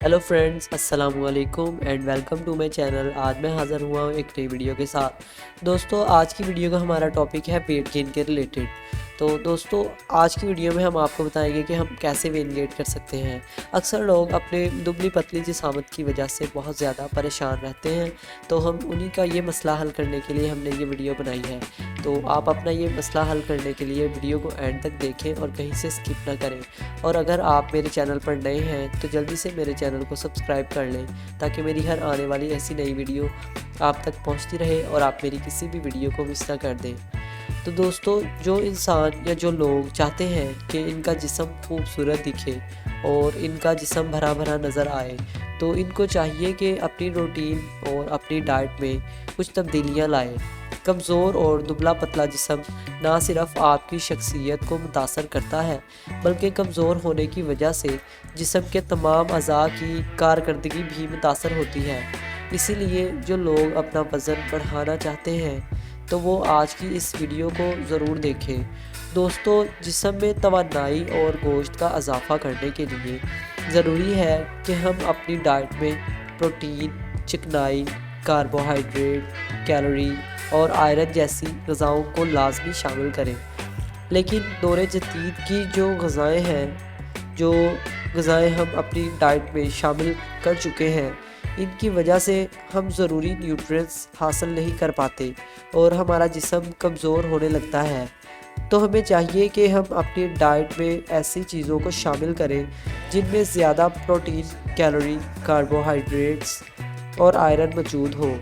Hello friends, अस्सलाम वालेकुम and welcome to my channel. आज मैं हाज़िर हुआ हूँ एक नई वीडियो के साथ। दोस्तों, आज की वीडियो का हमारा टॉपिक है वेट गेन के रिलेटेड। तो दोस्तों, आज की वीडियो में हम आपको बताएंगे कि हम कैसे वेट गेन कर सकते हैं। अक्सर लोग अपने दुबली पतली जिस्मात की वजह से बहुत ज़्यादा परेशान रहते हैं, तो हम उन्हीं का ये मसला हल करने के लिए हमने ये वीडियो बनाई है। तो आप अपना ये मसला हल करने के लिए वीडियो को एंड तक देखें और कहीं से स्किप ना करें। और अगर आप मेरे चैनल पर नए हैं तो जल्दी से मेरे चैनल को सब्सक्राइब कर लें, ताकि मेरी हर आने वाली ऐसी नई वीडियो आप तक पहुंचती रहे और आप मेरी किसी भी वीडियो को मिस ना कर दें। तो दोस्तों, जो इंसान या जो लोग चाहते हैं कि इनका जिस्म खूबसूरत दिखे और इनका जिस्म भरा भरा नज़र आए, तो इनको चाहिए कि अपनी रूटीन और अपनी डाइट में कुछ तब्दीलियां लाएं। कमज़ोर और दुबला पतला जिस्म ना सिर्फ आपकी शख्सियत को मुतासर करता है, बल्कि कमज़ोर होने की वजह से जिस्म के तमाम अज़ा की कारकर्दगी भी मुतासर होती है। इसीलिए जो लोग अपना वज़न बढ़ाना चाहते हैं तो वो आज की इस वीडियो को ज़रूर देखें। दोस्तों, जिस्म में तवानाई और गोश्त का इजाफ़ा करने के लिए ज़रूरी है कि हम अपनी डाइट में प्रोटीन, चिकनाई, कार्बोहाइड्रेट, कैलोरी और आयरन जैसी ग़िज़ाओं को लाजमी शामिल करें। लेकिन दौरे जदीद की जो ग़िज़ाएँ हम अपनी डाइट में शामिल कर चुके हैं, इनकी वजह से हम ज़रूरी न्यूट्रिएंट्स हासिल नहीं कर पाते और हमारा जिस्म कमज़ोर होने लगता है। तो हमें चाहिए कि हम अपनी डाइट में ऐसी चीज़ों को शामिल करें जिनमें ज़्यादा प्रोटीन, कैलोरी, कार्बोहाइड्रेट्स और आयरन मौजूद हो।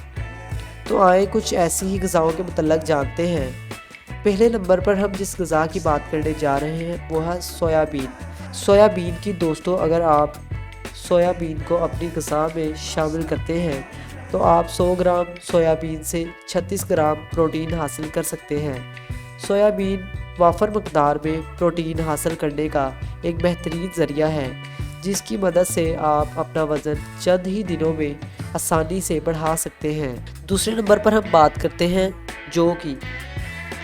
तो आए कुछ ऐसी ही ग़िज़ाओं के मतलब जानते हैं। पहले नंबर पर हम जिस ग़िज़ा की बात करने जा रहे हैं वो है सोयाबीन। सोयाबीन की दोस्तों, अगर आप सोयाबीन को अपनी ग़िज़ा में शामिल करते हैं तो आप 100 ग्राम सोयाबीन से 36 ग्राम प्रोटीन हासिल कर सकते हैं। सोयाबीन वाफर मकदार में प्रोटीन हासिल करने का एक बेहतरीन ज़रिया है, जिसकी मदद से आप अपना वज़न चंद ही दिनों में आसानी से बढ़ा सकते हैं। दूसरे नंबर पर हम बात करते हैं जौ की।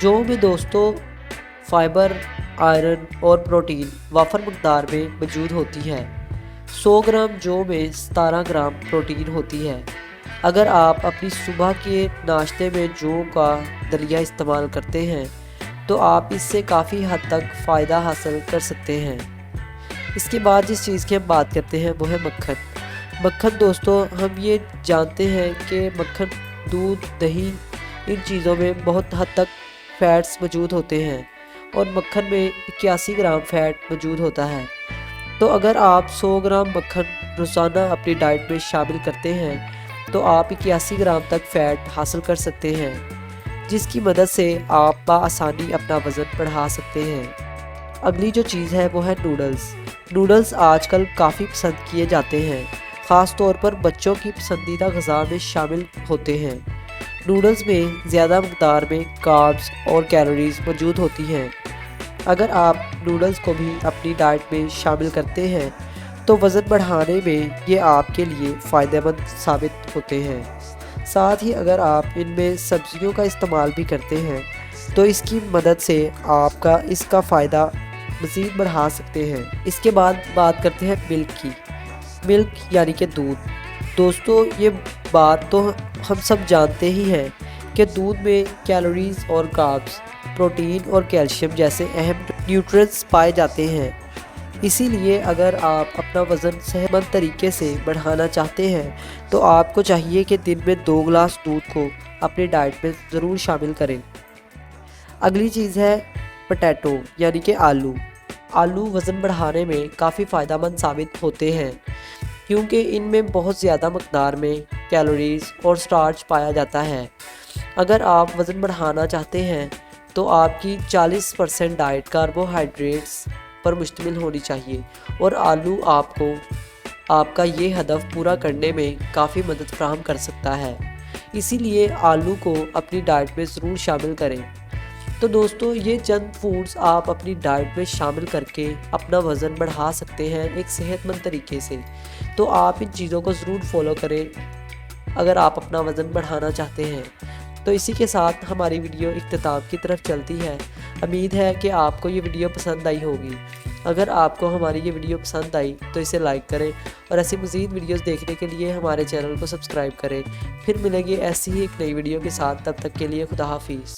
जौ में दोस्तों फाइबर, आयरन और प्रोटीन वाफर मकदार में मौजूद होती है। 100 ग्राम जौ में 17 ग्राम प्रोटीन होती है। अगर आप अपनी सुबह के नाश्ते में जौ का दलिया इस्तेमाल करते हैं तो आप इससे काफ़ी हद तक फ़ायदा हासिल कर सकते हैं। इसके बाद जिस चीज़ की हम बात करते हैं वो है मक्खन। मक्खन दोस्तों, हम ये जानते हैं कि मक्खन, दूध, दही, इन चीज़ों में बहुत हद तक फ़ैट्स मौजूद होते हैं और मक्खन में 81 ग्राम फ़ैट मौजूद होता है। तो अगर आप 100 ग्राम मक्खन रोज़ाना अपनी डाइट में शामिल करते हैं तो आप 81 ग्राम तक फ़ैट हासिल कर सकते हैं, जिसकी मदद से आप बआसानी अपना वज़न बढ़ा सकते हैं। अगली जो चीज़ है वो है नूडल्स। नूडल्स आजकल काफ़ी पसंद किए जाते हैं, ख़ास तौर पर बच्चों की पसंदीदा ग़िज़ा में शामिल होते हैं। नूडल्स में ज़्यादा मकदार में कार्ब्स और कैलोरीज़ मौजूद होती हैं। अगर आप नूडल्स को भी अपनी डाइट में शामिल करते हैं तो वज़न बढ़ाने में ये आपके लिए फ़ायदेमंद साबित होते हैं। साथ ही अगर आप इनमें सब्ज़ियों का इस्तेमाल भी करते हैं तो इसकी मदद से आपका इसका फ़ायदा मज़ीद बढ़ा सकते हैं। इसके बाद बात करते हैं मिल्क की। मिल्क यानी कि दूध। दोस्तों, ये बात तो हम सब जानते ही हैं कि दूध में कैलोरीज़ और कार्ब्स, प्रोटीन और कैल्शियम जैसे अहम न्यूट्रिएंट्स पाए जाते हैं। इसीलिए अगर आप अपना वज़न सेहतमंद तरीके से बढ़ाना चाहते हैं तो आपको चाहिए कि दिन में 2 गिलास दूध को अपनी डाइट में ज़रूर शामिल करें। अगली चीज़ है पोटैटो यानी कि आलू। आलू वज़न बढ़ाने में काफ़ी फ़ायदेमंद साबित होते हैं, क्योंकि इनमें बहुत ज़्यादा मकदार में कैलोरीज़ और स्टार्च पाया जाता है। अगर आप वज़न बढ़ाना चाहते हैं तो आपकी 40% डाइट कार्बोहाइड्रेट्स पर मुश्तमिल होनी चाहिए और आलू आपको आपका ये हदफ पूरा करने में काफ़ी मदद फ़राहम कर सकता है। इसीलिए आलू को अपनी डाइट में ज़रूर शामिल करें। तो दोस्तों, ये चंद फूड्स आप अपनी डाइट में शामिल करके अपना वज़न बढ़ा सकते हैं एक सेहतमंद तरीके से। तो आप इन चीज़ों को ज़रूर फॉलो करें अगर आप अपना वज़न बढ़ाना चाहते हैं। तो इसी के साथ हमारी वीडियो इख्तिताम की तरफ चलती है। उम्मीद है कि आपको ये वीडियो पसंद आई होगी। اگر آپ کو ہماری یہ ویڈیو پسند آئی تو اسے لائک کریں اور ایسی مزید ویڈیوز دیکھنے کے لیے ہمارے چینل کو سبسکرائب کریں۔ پھر ملیں گے ایسی ہی ایک نئی ویڈیو کے ساتھ، تب تک کے لیے خدا حافظ۔